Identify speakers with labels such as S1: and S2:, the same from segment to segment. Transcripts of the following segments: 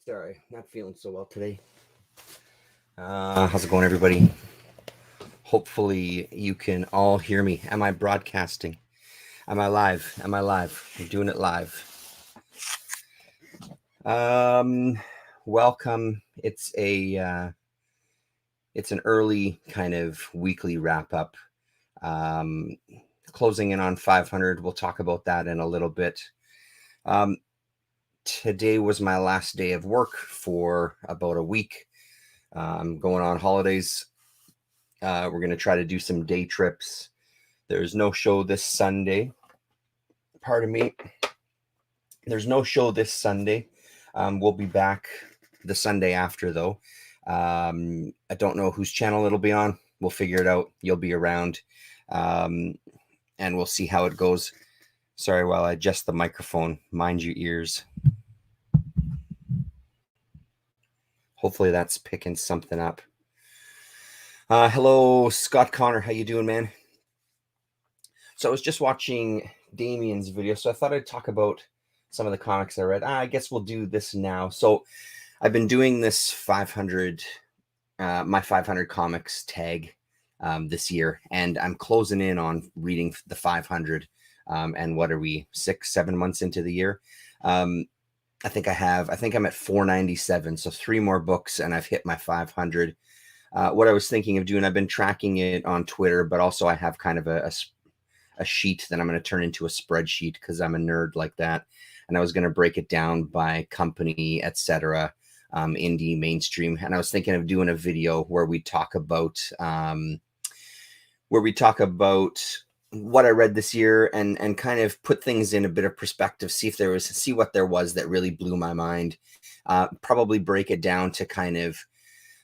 S1: Sorry, not feeling so well today. How's it going, everybody? Hopefully, you can all hear me. Am I broadcasting? Am I live? Am I live? I'm doing it live. Um, Welcome. It's an early kind of weekly wrap up. Um, Closing in on 500. We'll talk about that in a little bit. Um, Today was my last day of work for about a week. I'm going on holidays. We're going to try to do some day trips. There's no show this Sunday. Pardon me. There's no show this Sunday. We'll be back the Sunday after, though. I don't know whose channel it'll be on. We'll figure it out. You'll be around. And we'll see how it goes. Sorry, while I adjust the microphone, mind your ears. Hopefully that's picking something up. Hello, Scott Connor. How you doing, man? So I was just watching Damien's video, so I thought I'd talk about some of the comics I read. I guess we'll do this now. So I've been doing this 500, my 500 comics tag this year, and I'm closing in on reading the 500. And what are we, 6-7 months into the year? I think I'm at 497, so 3 more books, and I've hit my 500. What I was thinking of doing, I've been tracking it on Twitter, but also I have kind of a sheet that I'm going to turn into a spreadsheet because I'm a nerd like that. And I was going to break it down by company, etc., indie, mainstream. And I was thinking of doing a video where we talk about what I read this year and kind of put things in a bit of perspective, see what there was that really blew my mind. Probably break it down to kind of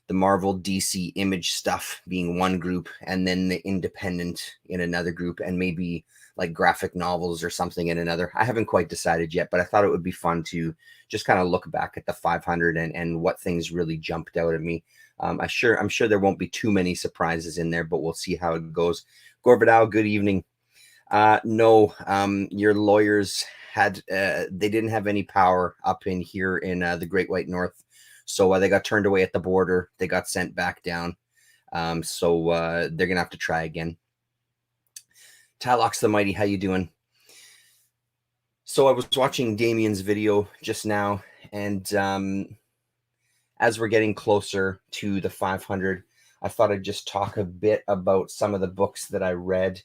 S1: the Marvel, DC, Image stuff being one group, and then the independent in another group, and maybe like graphic novels or something in another. I haven't quite decided yet, but I thought it would be fun to just kind of look back at the 500 and what things really jumped out at me. I'm sure there won't be too many surprises in there, but we'll see how it goes. Gorbadow, good evening. No, your lawyers they didn't have any power up in here in the Great White North. So they got turned away at the border. They got sent back down. So they're going to have to try again. Tylox the Mighty, how you doing? So I was watching Damien's video just now, and as we're getting closer to the 500, I thought I'd just talk a bit about some of the books that I read,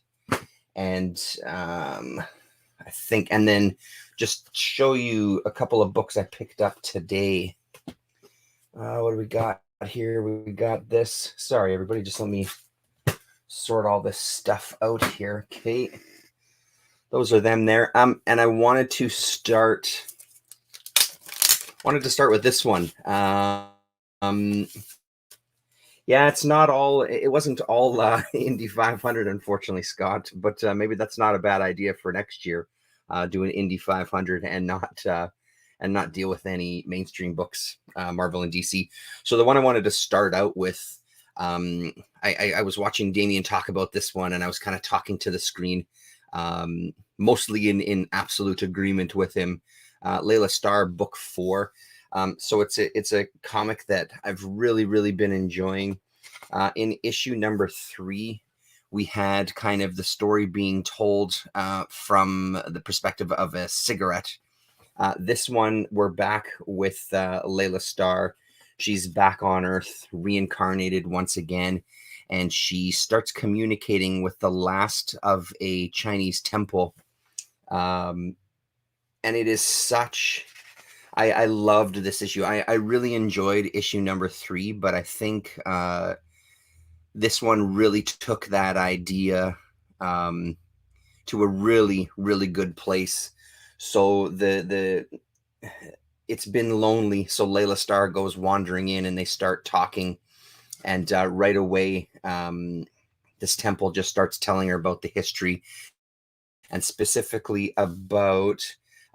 S1: and and then just show you a couple of books I picked up today. What do we got here? We got this. Sorry, everybody. Just let me sort all this stuff out here. Okay. Those are them there. And I wanted to start with this one. Yeah, it wasn't all Indy 500, unfortunately, Scott, but maybe that's not a bad idea for next year, do an Indy 500 and not deal with any mainstream books, Marvel and DC. So the one I wanted to start out with, I was watching Damien talk about this one, and I was kind of talking to the screen, mostly in absolute agreement with him. Layla Starr, book 4. So it's a comic that I've really, really been enjoying. In issue number 3, we had kind of the story being told from the perspective of a cigarette. This one, we're back with Layla Starr. She's back on Earth, reincarnated once again, and she starts communicating with the last of a Chinese temple. And it is such... I loved this issue. I really enjoyed issue number 3, but I think this one really took that idea to a really, really good place. So it's been lonely. So Layla Starr goes wandering in, and they start talking. And right away, this temple just starts telling her about the history, and specifically about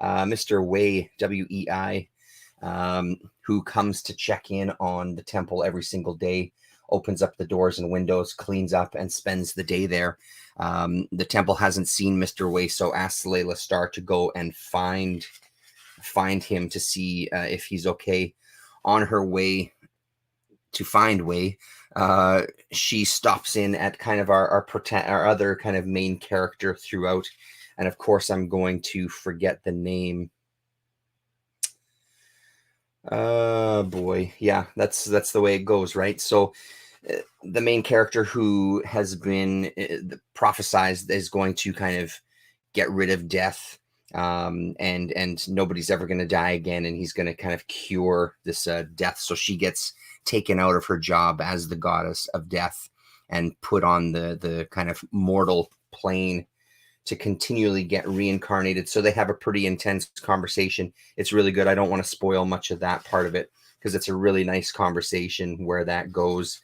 S1: Mr. Wei, W-E-I, who comes to check in on the temple every single day, opens up the doors and windows, cleans up, and spends the day there. The temple hasn't seen Mr. Wei, so asks Layla Starr to go and find him to see if he's okay. on her way to find Wei, she stops in at kind of our other kind of main character throughout. And of course, I'm going to forget the name. Boy, yeah, that's the way it goes, right? So the main character who has been prophesized is going to kind of get rid of death, and nobody's ever going to die again, and he's going to kind of cure this death. So she gets taken out of her job as the goddess of death and put on the kind of mortal plane to continually get reincarnated. So they have a pretty intense conversation. It's really good. I don't want to spoil much of that part of it because it's a really nice conversation where that goes,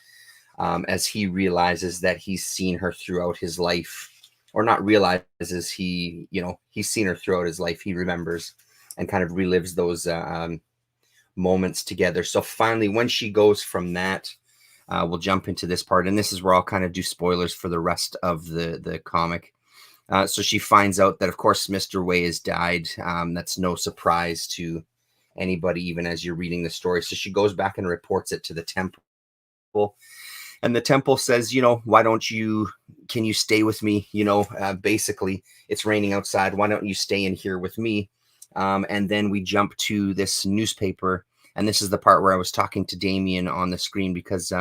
S1: as he realizes that he's seen her throughout his life, or not realizes, he's seen her throughout his life. He remembers and kind of relives those moments together. So finally, when she goes from that, we'll jump into this part, and this is where I'll kind of do spoilers for the rest of the comic. So she finds out that, of course, Mr. Wei has died. That's no surprise to anybody, even as you're reading the story. So she goes back and reports it to the temple. And the temple says, can you stay with me? Basically, it's raining outside. Why don't you stay in here with me? And then we jump to this newspaper. And this is the part where I was talking to Damien on the screen, because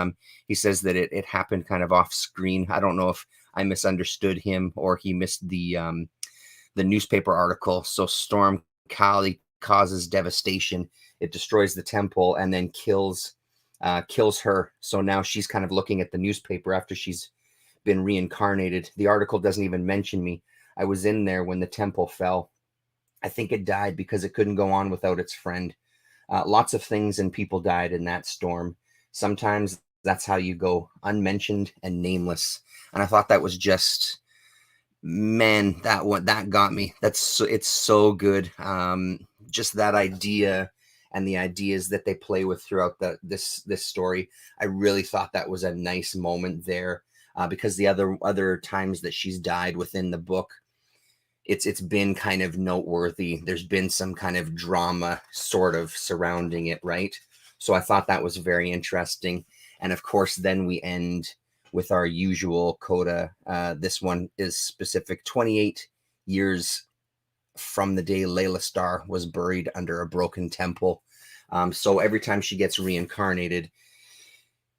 S1: he says that it happened kind of off screen. I don't know if I misunderstood him or he missed the newspaper article. So Storm Kali causes devastation. It destroys the temple and then kills her. So now she's kind of looking at the newspaper after she's been reincarnated. The article doesn't even mention me. I was in there when the temple fell. I think it died because it couldn't go on without its friend. Lots of things and people died in that storm. Sometimes that's how you go, unmentioned and nameless. And I thought that was just, man, that got me. It's so good. Just that idea and the ideas that they play with throughout this story. I really thought that was a nice moment there, because the other times that she's died within the book, it's been kind of noteworthy. There's been some kind of drama sort of surrounding it, right? So I thought that was very interesting. And of course, then we end with our usual coda. This one is specific: 28 years from the day Layla Starr was buried under a broken temple. So every time she gets reincarnated,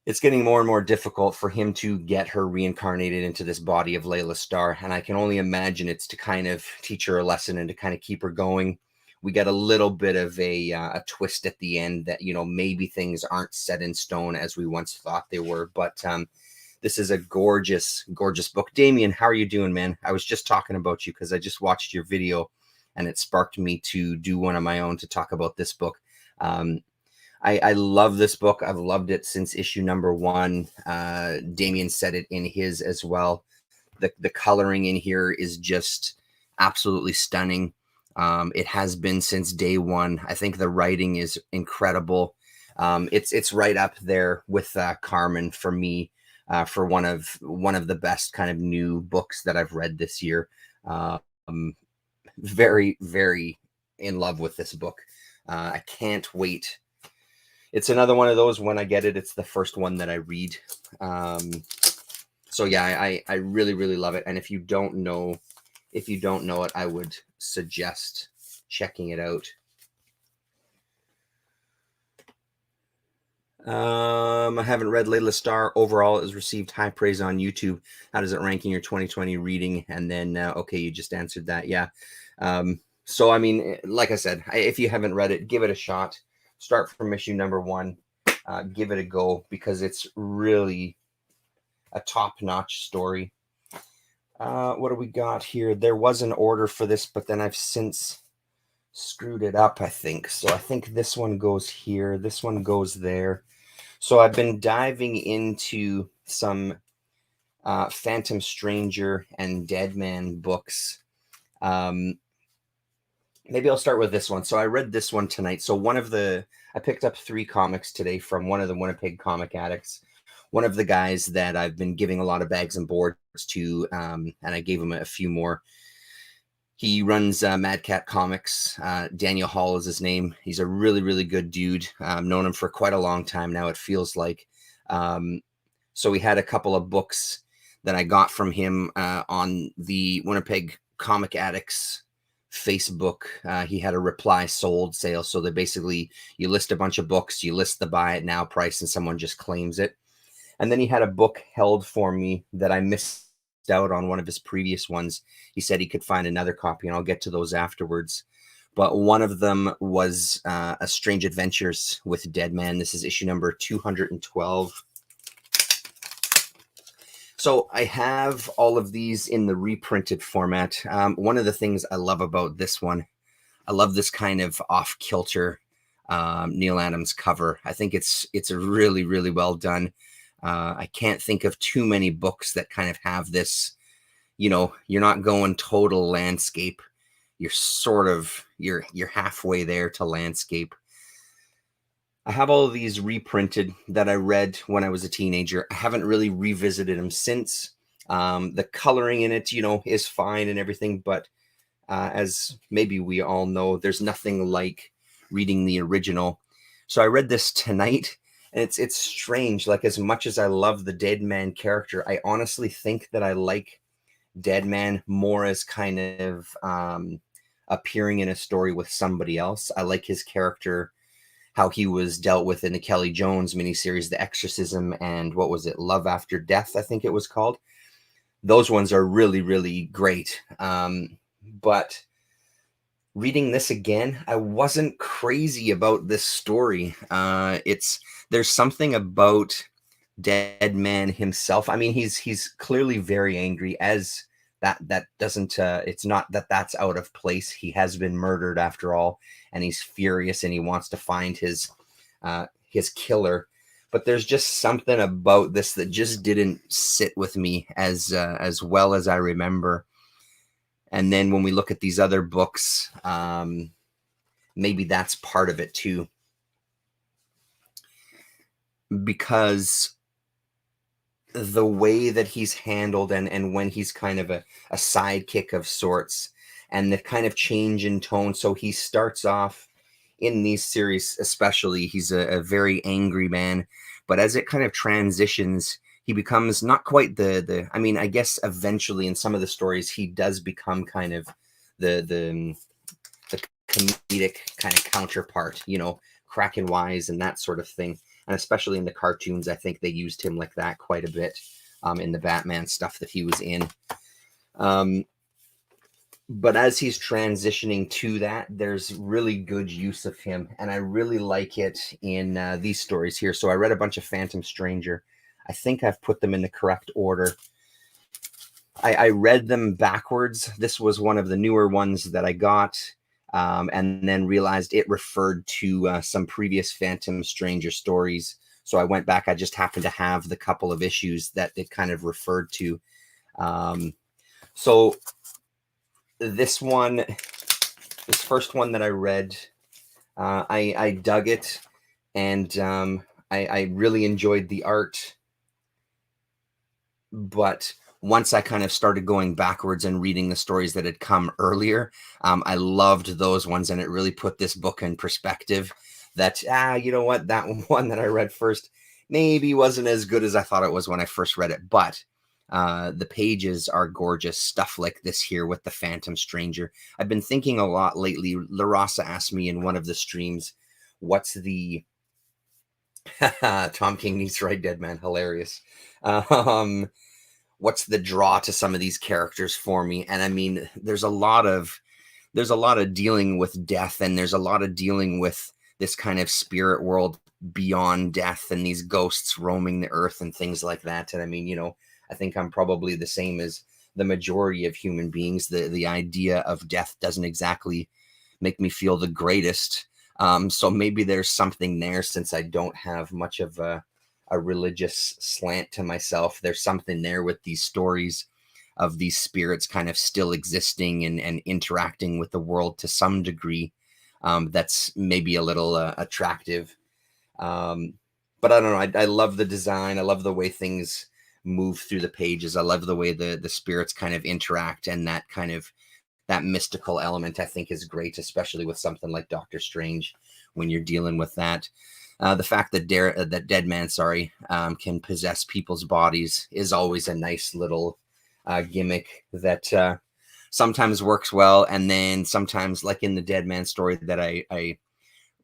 S1: it's getting more and more difficult for him to get her reincarnated into this body of Layla Starr. And I can only imagine it's to kind of teach her a lesson and to kind of keep her going. We get a little bit of a twist at the end that, maybe things aren't set in stone as we once thought they were. But this is a gorgeous, gorgeous book. Damien, how are you doing, man? I was just talking about you because I just watched your video and it sparked me to do one of my own to talk about this book. I love this book. I've loved it since issue number 1. Damien said it in his as well. The coloring in here is just absolutely stunning. It has been since day 1. I think the writing is incredible. It's right up there with Carmen for me, for one of the best kind of new books that I've read this year. Very, very in love with this book. I can't wait. It's another one of those, when I get it, it's the first one that I read. So yeah, I really, really love it. And if you don't know it, I would suggest checking it out. I haven't read Layla Starr. Overall, it has received high praise on YouTube. How does it rank in your 2020 reading? And then, okay, you just answered that. Yeah. So, I mean, like I said, if you haven't read it, give it a shot. Start from issue number 1. Give it a go, because it's really a top-notch story. What do we got here? There was an order for this, but then I've since screwed it up, I think. So I think this one goes here. This one goes there. So I've been diving into some Phantom Stranger and Deadman books. Maybe I'll start with this one. So I read this one tonight. So I picked up 3 comics today from one of the Winnipeg comic addicts. One of the guys that I've been giving a lot of bags and boards to, and I gave him a few more. He runs Mad Cat Comics. Daniel Hall is his name. He's a really, really good dude. Known him for quite a long time now, it feels like. So we had a couple of books that I got from him on the Winnipeg Comic Addicts Facebook. He had a reply sold sale. So they basically, you list a bunch of books, you list the buy it now price, and someone just claims it. And then he had a book held for me that I missed out on one of his previous ones. He said he could find another copy, and I'll get to those afterwards. But one of them was A Strange Adventures with Deadman. This is issue number 212. So I have all of these in the reprinted format. One of the things I love about this one, I love this kind of off-kilter Neal Adams cover. I think it's really, really well done. I can't think of too many books that kind of have this, you're not going total landscape. You're sort of, you're halfway there to landscape. I have all of these reprinted that I read when I was a teenager. I haven't really revisited them since. The coloring in it, is fine and everything, but as maybe we all know, there's nothing like reading the original. So I read this tonight, and it's strange. Like, as much as I love the Deadman character, I honestly think that I like Deadman more as kind of appearing in a story with somebody else. I like his character, how he was dealt with in the Kelly Jones miniseries, The Exorcism, and what was it, Love After Death, I think it was called. Those ones are really, really great. But reading this again, I wasn't crazy about this story. There's something about Deadman himself. I mean, he's clearly very angry, as that doesn't it's not that that's out of place. He has been murdered after all, and he's furious, and he wants to find his killer. But there's just something about this that just didn't sit with me as well as I remember. And then when we look at these other books, maybe that's part of it too, because the way that he's handled, and when he's kind of a sidekick of sorts, and the kind of change in tone. So he starts off in these series, especially, he's a very angry man, but as it kind of transitions, he becomes not quite I mean, I guess eventually in some of the stories, he does become kind of the comedic kind of counterpart, cracking wise and that sort of thing. And especially in the cartoons, I think they used him like that quite a bit in the Batman stuff that he was in. But as he's transitioning to that, there's really good use of him. And I really like it in these stories here. So I read a bunch of Phantom Stranger. I think I've put them in the correct order. I read them backwards. This was one of the newer ones that I got, and then realized it referred to some previous Phantom Stranger stories. So I went back. I just happened to have the couple of issues that it kind of referred to. So this first one that I read, I dug it, and I really enjoyed the art. But once I kind of started going backwards and reading the stories that had come earlier, I loved those ones, and it really put this book in perspective that, you know what, that one that I read first maybe wasn't as good as I thought it was when I first read it. But the pages are gorgeous. Stuff like this here with the Phantom Stranger. I've been thinking a lot lately. LaRossa asked me in one of the streams, what's the Tom King needs to write Deadman, hilarious. What's the draw to some of these characters for me? And I mean, there's a lot of dealing with death, and there's a lot of dealing with this kind of spirit world beyond death, and these ghosts roaming the earth and things like that. And I mean, I think I'm probably the same as the majority of human beings. The idea of death doesn't exactly make me feel the greatest. So maybe there's something there, since I don't have much of a religious slant to myself. There's something there with these stories of these spirits kind of still existing and interacting with the world to some degree. That's maybe a little attractive. But I don't know. I love the design. I love the way things move through the pages. I love the way the spirits kind of interact, and that kind of that mystical element, I think, is great, especially with something like Doctor Strange when you're dealing with that. The fact that that Deadman, can possess people's bodies is always a nice little gimmick that sometimes works well, and then sometimes, like in the Deadman story that I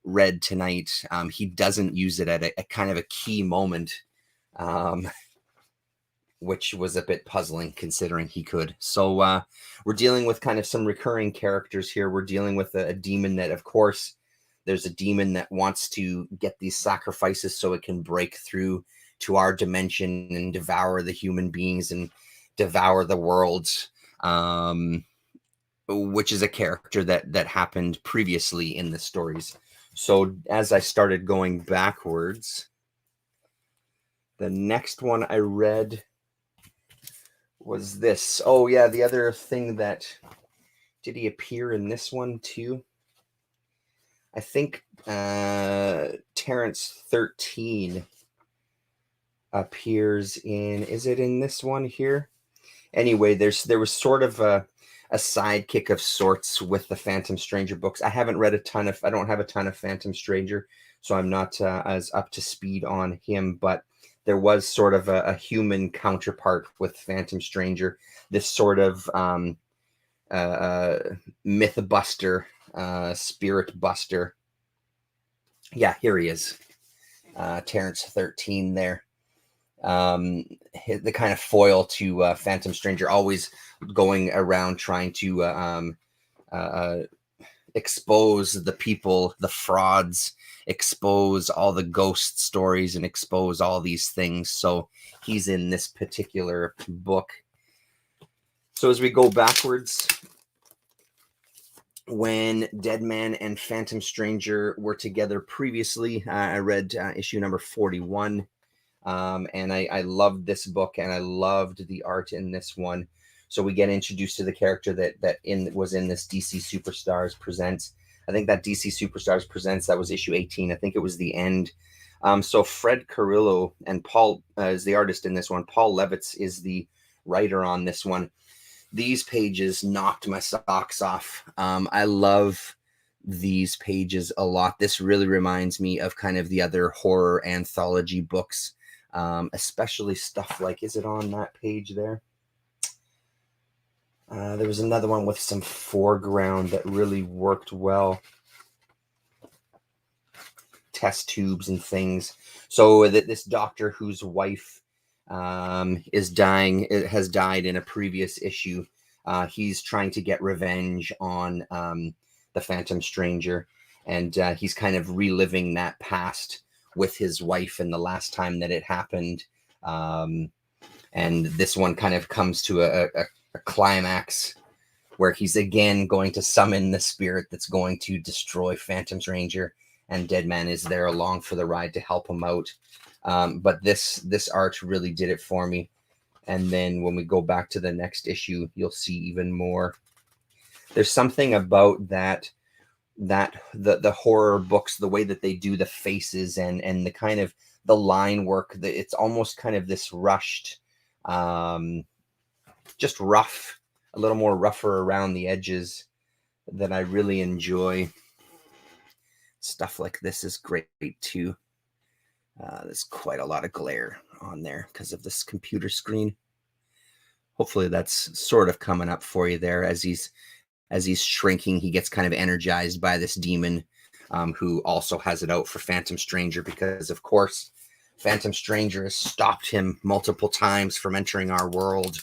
S1: read tonight, he doesn't use it at a kind of a key moment, which was a bit puzzling considering he could. So we're dealing with kind of some recurring characters here. We're dealing with a demon that, of course, there's a demon that wants to get these sacrifices so it can break through to our dimension and devour the human beings and devour the worlds, which is a character that happened previously in the stories. So as I started going backwards, the next one I read was this. Oh yeah, the other thing that, did he appear in this one too? I think Terrence 13 appears in, is it in this one here? Anyway, there was sort of a sidekick of sorts with the Phantom Stranger books. I don't have a ton of Phantom Stranger, so I'm not as up to speed on him, but there was sort of a human counterpart with Phantom Stranger, this sort of myth buster, spirit buster. Yeah, here he is, Terrence 13 there. The kind of foil to Phantom Stranger, always going around trying to expose the people, the frauds, expose all the ghost stories, and expose all these things. So he's in this particular book. So as we go backwards, when Deadman and Phantom Stranger were together previously, I read issue number 41. And I loved this book, and I loved the art in this one. So we get introduced to the character that was in this DC Superstars Presents. I think that DC Superstars Presents, that was issue 18. I think it was the end. So Fred Carrillo and Paul is the artist in this one. Paul Levitz is the writer on this one. These pages knocked my socks off. I love these pages a lot. This really reminds me of kind of the other horror anthology books, especially stuff like, is it on that page there? There was another one with some foreground that really worked well. Test tubes and things. So this doctor whose wife is dying, has died in a previous issue. He's trying to get revenge on the Phantom Stranger, and he's kind of reliving that past with his wife and the last time that it happened. And this one kind of comes to a climax where he's again going to summon the spirit that's going to destroy Phantom Stranger, and Deadman is there along for the ride to help him out. But this art really did it for me. And then when we go back to the next issue, you'll see even more. There's something about that the horror books, the way that they do the faces and the kind of the line work, it's almost kind of this rushed, just rough, a little more rougher around the edges, that I really enjoy. Stuff like this is great too. There's quite a lot of glare on there because of this computer screen. Hopefully that's sort of coming up for you there. As he's shrinking, he gets kind of energized by this demon, who also has it out for Phantom Stranger, because of course Phantom Stranger has stopped him multiple times from entering our world.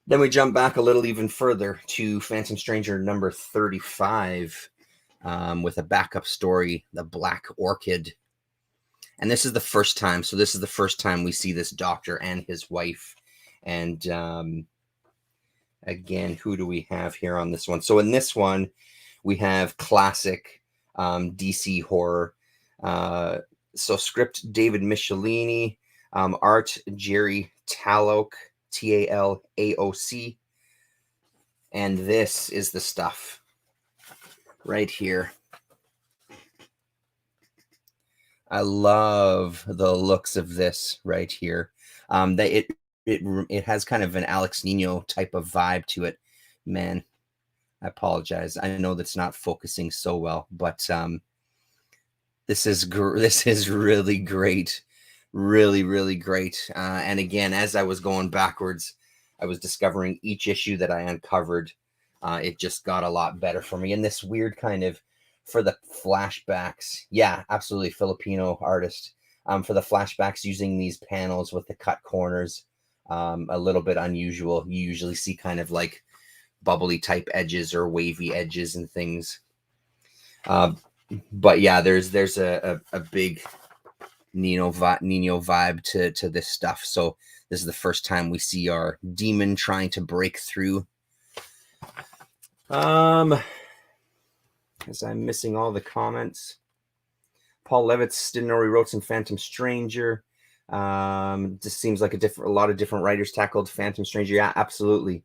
S1: Then we jump back a little even further to Phantom Stranger number 35, with a backup story, The Black Orchid. And this is the first time. So this is the first time we see this doctor and his wife. And again, who do we have here on this one? So in this one, we have classic DC horror. So script, David Michelini. Art, Jerry Talaoc, Talaoc. And this is the stuff right here. I love the looks of this right here. It it has kind of an Alex Nino type of vibe to it. Man, I apologize. I know that's not focusing so well, but this is really great, really, really great. And again, as I was going backwards, I was discovering each issue that I uncovered. It just got a lot better for me. And this weird kind of, for the flashbacks, yeah, absolutely, Filipino artist. For the flashbacks, using these panels with the cut corners, a little bit unusual. You usually see kind of like bubbly type edges or wavy edges and things. But yeah, there's a big Nino vibe to this stuff. So this is the first time we see our demon trying to break through. As I'm missing all the comments. Paul Levitz didn't know he wrote some Phantom Stranger. Just seems like a lot of different writers tackled Phantom Stranger. Yeah, absolutely.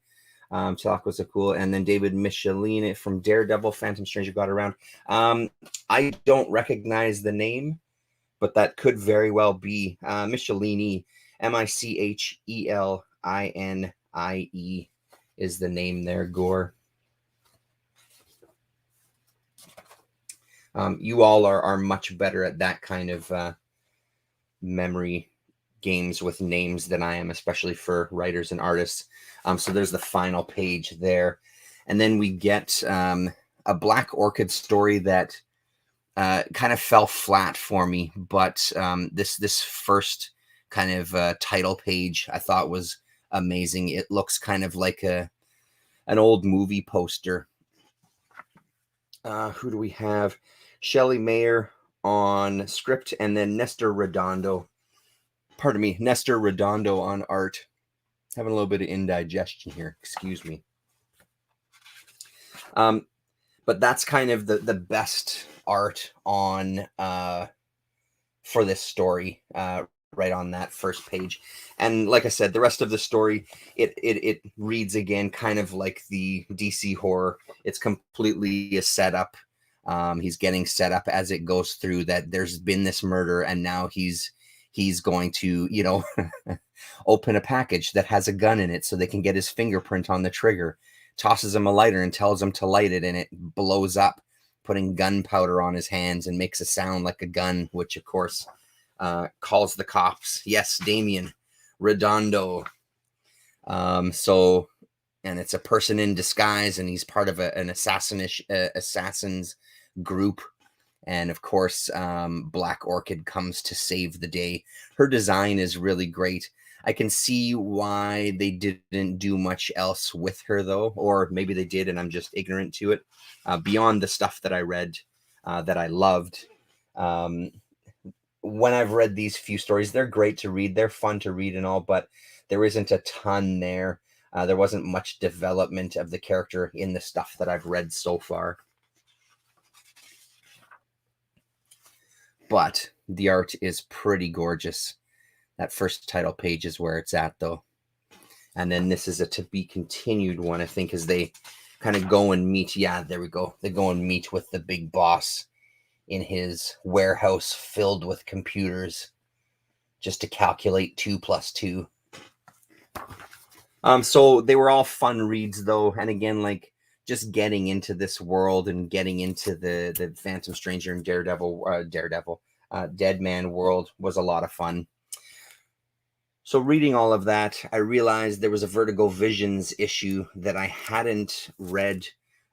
S1: Chalk was a cool. And then David Michelin from Daredevil, Phantom Stranger got around. I don't recognize the name, but that could very well be Michelini. Michelinie is the name there, Gore. You all are much better at that kind of memory games with names than I am, especially for writers and artists. So there's the final page there. And then we get a Black Orchid story that kind of fell flat for me. But this first kind of title page I thought was amazing. It looks kind of like an old movie poster. Who do we have? Shelley Mayer on script, and then Nestor Redondo on art. Having a little bit of indigestion here. Excuse me. But that's kind of the best art on for this story, right on that first page. And like I said, the rest of the story, it reads again kind of like the DC horror. It's completely a setup. He's getting set up as it goes through that there's been this murder, and now he's going to, open a package that has a gun in it so they can get his fingerprint on the trigger. Tosses him a lighter and tells him to light it, and it blows up, putting gunpowder on his hands and makes a sound like a gun, which of course calls the cops. Yes, Damien Redondo. And it's a person in disguise, and he's part of an assassin's group. And of course, Black Orchid comes to save the day. Her design is really great. I can see why they didn't do much else with her, though, or maybe they did, and I'm just ignorant to it. Beyond the stuff that I read that I loved. When I've read these few stories, they're great to read. They're fun to read and all, but there isn't a ton there. There wasn't much development of the character in the stuff that I've read so far. But the art is pretty gorgeous. That first title page is where it's at, though. And then this is a to be continued one, I think, as they kind of go and meet. Yeah, there we go. They go and meet with the big boss in his warehouse filled with computers just to calculate 2 + 2. So they were all fun reads, though. And again, like just getting into this world and getting into the Phantom Stranger and Deadman world was a lot of fun. So reading all of that, I realized there was a Vertigo Visions issue that I hadn't read.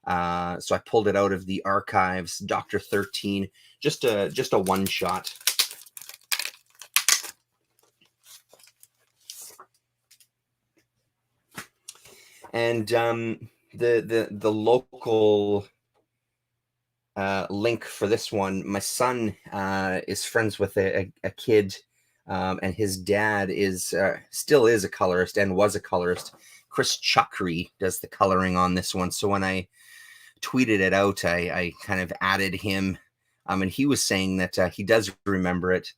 S1: So I pulled it out of the archives, Dr. 13, just a one shot. And the local link for this one, my son is friends with a kid, and his dad still is a colorist and was a colorist. Chris Chakri does the coloring on this one. So when I tweeted it out, I kind of added him, and he was saying that he does remember it.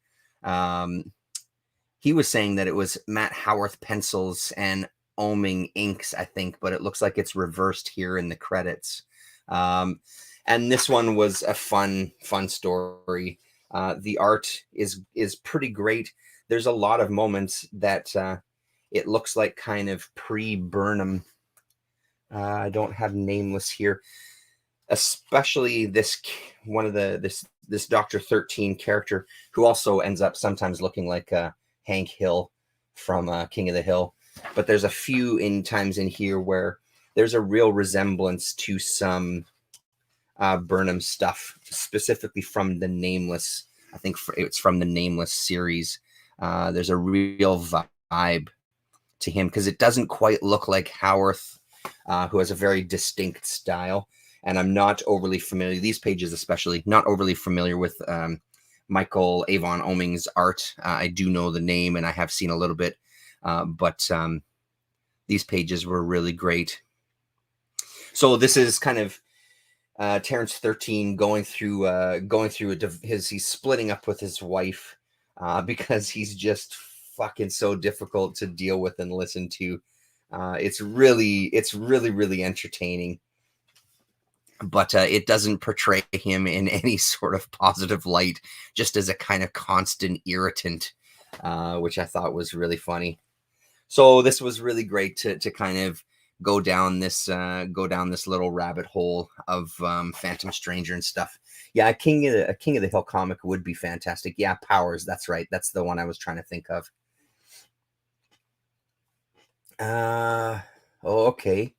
S1: He was saying that it was Matt Howarth pencils and Oming inks, I think, but it looks like it's reversed here in the credits. And this one was a fun story. The art is pretty great. There's a lot of moments that It looks like kind of pre-Burnham. I don't have Nameless here, especially this one of this Dr. 13 character, who also ends up sometimes looking like Hank Hill from King of the Hill. But there's a few times in here where there's a real resemblance to some Burnham stuff, specifically from the Nameless. I think it's from the Nameless series. There's a real vibe to him because it doesn't quite look like Howarth, who has a very distinct style. And I'm not overly familiar, these pages especially, not overly familiar with Michael Avon Oeming's art. I do know the name and I have seen a little bit, but these pages were really great. So this is kind of Terrence 13 going through he's splitting up with his wife because he's just fucking so difficult to deal with and listen to. It's really entertaining, but it doesn't portray him in any sort of positive light, just as a kind of constant irritant, which I thought was really funny. So this was really great to kind of go down this little rabbit hole of Phantom Stranger and stuff. Yeah, a King of the Hill comic would be fantastic. Yeah, Powers, that's right. That's the one I was trying to think of. Okay.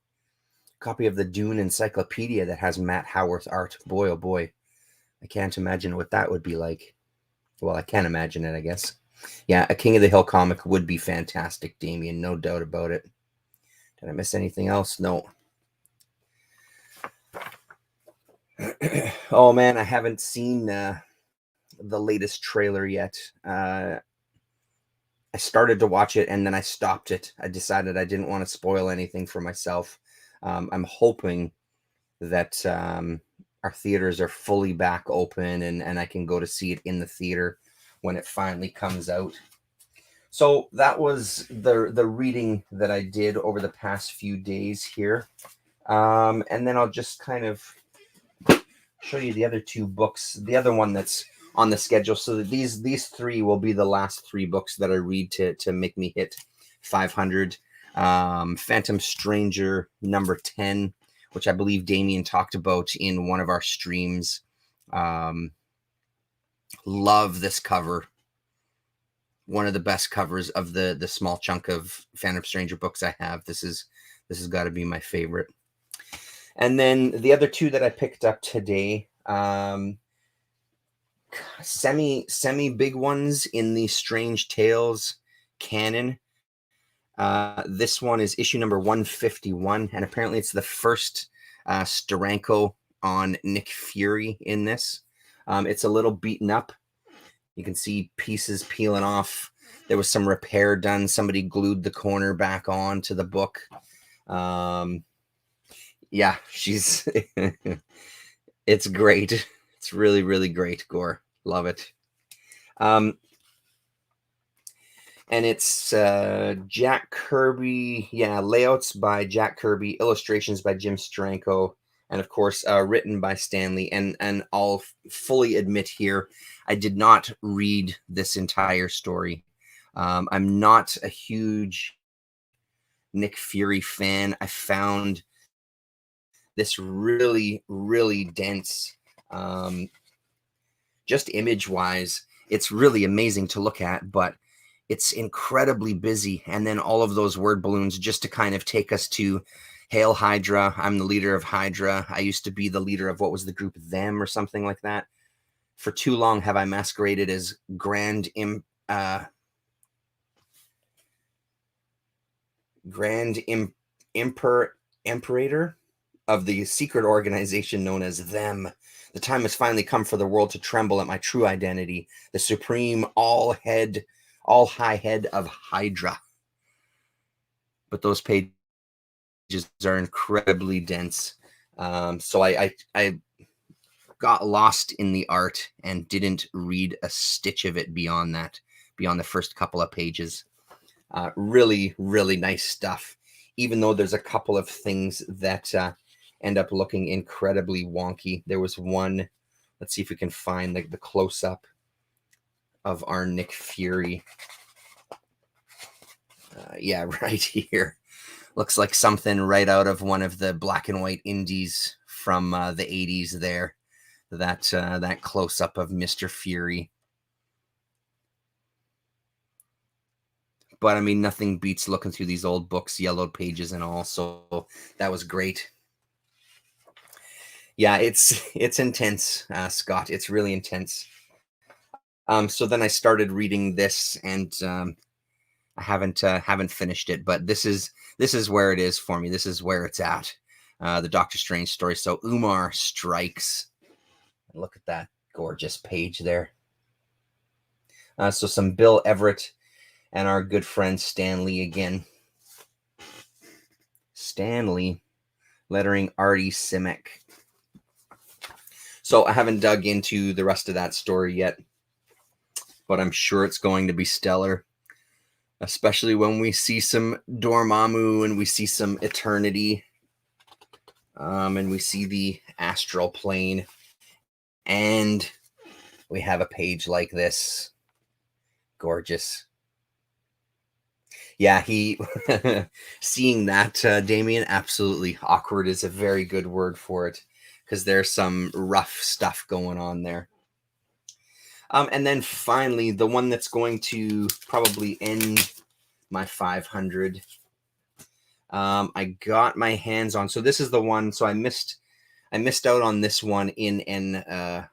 S1: Copy of the Dune Encyclopedia that has Matt Howarth art. Boy, oh boy. I can't imagine what that would be like. Well, I can imagine it, I guess. Yeah, a King of the Hill comic would be fantastic, Damien. No doubt about it. Did I miss anything else? No. Oh, man, I haven't seen the latest trailer yet. I started to watch it, and then I stopped it. I decided I didn't want to spoil anything for myself. I'm hoping that our theaters are fully back open and I can go to see it in the theater when it finally comes out. So that was the reading that I did over the past few days here. And then I'll just kind of show you the other two books, the other one that's on the schedule. So that these three will be the last three books that I read to make me hit 500. Phantom Stranger number 10, which I believe Damien talked about in one of our streams. Love this cover. One of the best covers of the small chunk of Phantom Stranger books I have. This has got to be my favorite. And then the other two that I picked up today, semi big ones in the Strange Tales canon. This one is issue number 151, and apparently it's the first Steranko on Nick Fury in this. It's a little beaten up. You can see pieces peeling off. There was some repair done. Somebody glued the corner back on to the book. Yeah, she's... It's great. It's really, really great, Gore. Love it. And it's Jack Kirby. Yeah, layouts by Jack Kirby, illustrations by Jim Steranko, and of course written by Stanley. And I'll fully admit here, I did not read this entire story. I'm not a huge Nick Fury fan. I found this really, really dense, just image-wise. It's really amazing to look at, but it's incredibly busy. And then all of those word balloons just to kind of take us to Hail Hydra. I'm the leader of Hydra. I used to be the leader of what was the group Them or something like that. For too long have I masqueraded as Grand Imperator of the secret organization known as Them. The time has finally come for the world to tremble at my true identity, the supreme all-high head of Hydra. But those pages are incredibly dense. So I got lost in the art and didn't read a stitch of it beyond that, beyond the first couple of pages. Really, really nice stuff, even though there's a couple of things that end up looking incredibly wonky. There was one, let's see if we can find the close-up of our Nick Fury. Yeah, right here. Looks like something right out of one of the black and white indies from the 80s there. That close up of Mr. Fury. But I mean, nothing beats looking through these old books, yellowed pages and all. So that was great. Yeah, it's intense, Scott. It's really intense. So then I started reading this, and I haven't finished it, but this is where it is for me. This is where it's at. The Doctor Strange story. So Umar strikes. Look at that gorgeous page there. So some Bill Everett and our good friend Stan Lee again. Stan Lee, lettering Artie Simek. So I haven't dug into the rest of that story yet, but I'm sure it's going to be stellar, especially when we see some Dormammu and we see some Eternity, and we see the astral plane, and we have a page like this. Gorgeous. Yeah, he seeing that, Damien, absolutely. Awkward is a very good word for it, because there's some rough stuff going on there. And then finally, the one that's going to probably end my 500. I got my hands on. So this is the one. So I missed out on this one in an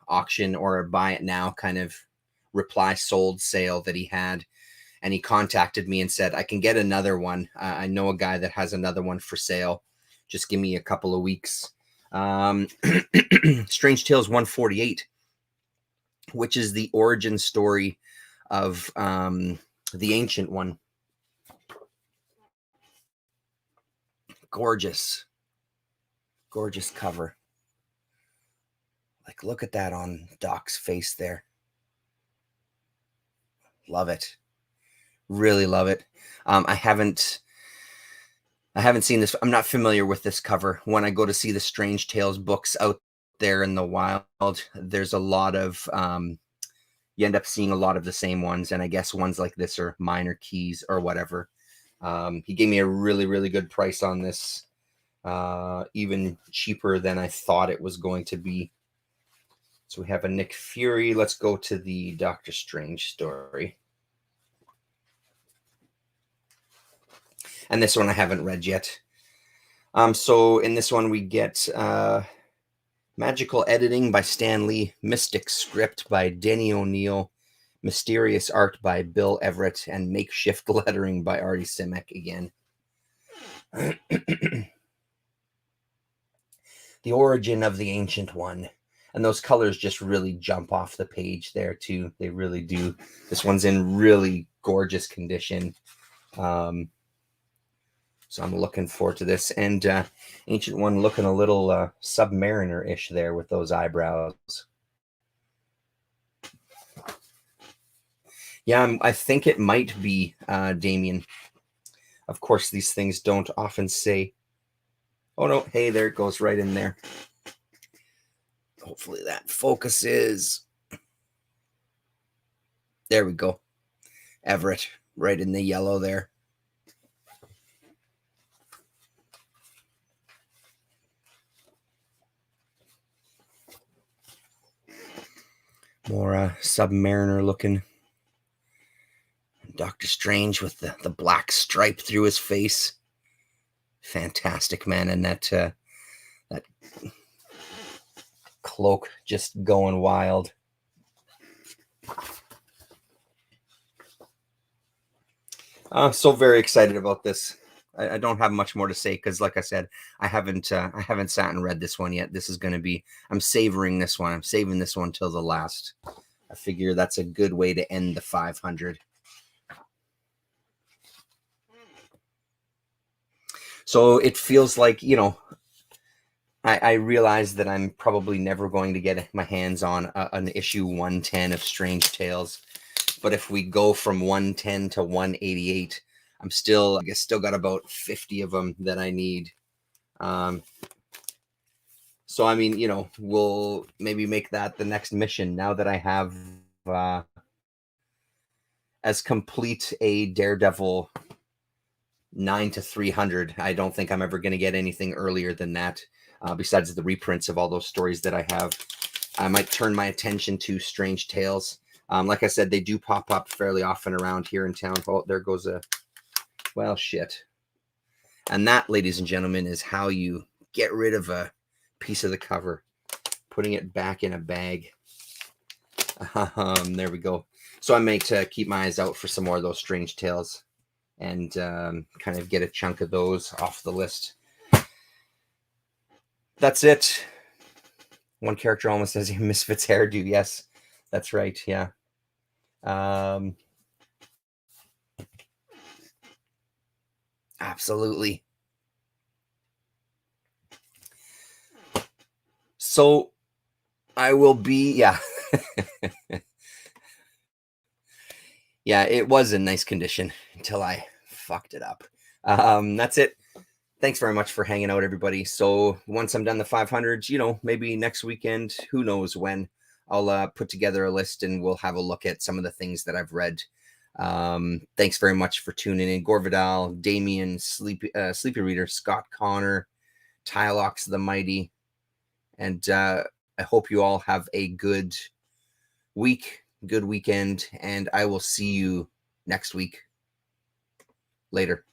S1: auction or a buy it now kind of reply sold sale that he had. And he contacted me and said, I can get another one. I know a guy that has another one for sale. Just give me a couple of weeks. Strange Tales 148, which is the origin story of the Ancient One. Gorgeous. Gorgeous cover. Like, look at that on Doc's face there. Love it. Really love it. I haven't seen this. I'm not familiar with this cover. When I go to see the Strange Tales books out there in the wild, there's a lot of you end up seeing a lot of the same ones, and I guess ones like this are minor keys or whatever. He gave me a really, really good price on this, even cheaper than I thought it was going to be. So we have a Nick Fury. Let's go to the Doctor Strange story. And this one I haven't read yet. So in this one we get magical editing by Stan Lee, mystic script by Denny O'Neil, mysterious art by Bill Everett, and makeshift lettering by Artie Simek again. The origin of the Ancient One. And those colors just really jump off the page there too. They really do. This one's in really gorgeous condition. So I'm looking forward to this. And Ancient One looking a little Submariner-ish there with those eyebrows. Yeah, I think it might be Damien. Of course, these things don't often say. Oh, no. Hey, there it goes right in there. Hopefully that focuses. There we go. Everett, right in the yellow there. More Submariner looking. Doctor Strange with the black stripe through his face. Fantastic, man. And that cloak just going wild. So very excited about this. I don't have much more to say because, like I said, I haven't sat and read this one yet. This is going to be. I'm savoring this one. I'm saving this one till the last. I figure that's a good way to end the 500. So it feels like, I realize that I'm probably never going to get my hands on an issue 110 of Strange Tales. But if we go from 110 to 188, I still got about 50 of them that I need. So, I mean, we'll maybe make that the next mission now that I have as complete a Daredevil 9 to 300. I don't think I'm ever going to get anything earlier than that, besides the reprints of all those stories that I have. I might turn my attention to Strange Tales. Like I said, they do pop up fairly often around here in town. Oh, there goes a... Well, shit. And that, ladies and gentlemen, is how you get rid of a piece of the cover. Putting it back in a bag. There we go. So I may keep my eyes out for some more of those Strange Tales and kind of get a chunk of those off the list. That's it. One character almost has a Misfits hairdo. Yes, that's right. Yeah. Absolutely. So I will be, yeah. Yeah, it was in nice condition until I fucked it up. That's it. Thanks very much for hanging out, everybody. So once I'm done the 500s, maybe next weekend, who knows when, I'll put together a list and we'll have a look at some of the things that I've read. Thanks very much for tuning in. Gore Vidal, Damien, Sleepy Reader, Scott Connor, Tylox the Mighty. And I hope you all have a good week, good weekend, and I will see you next week. Later.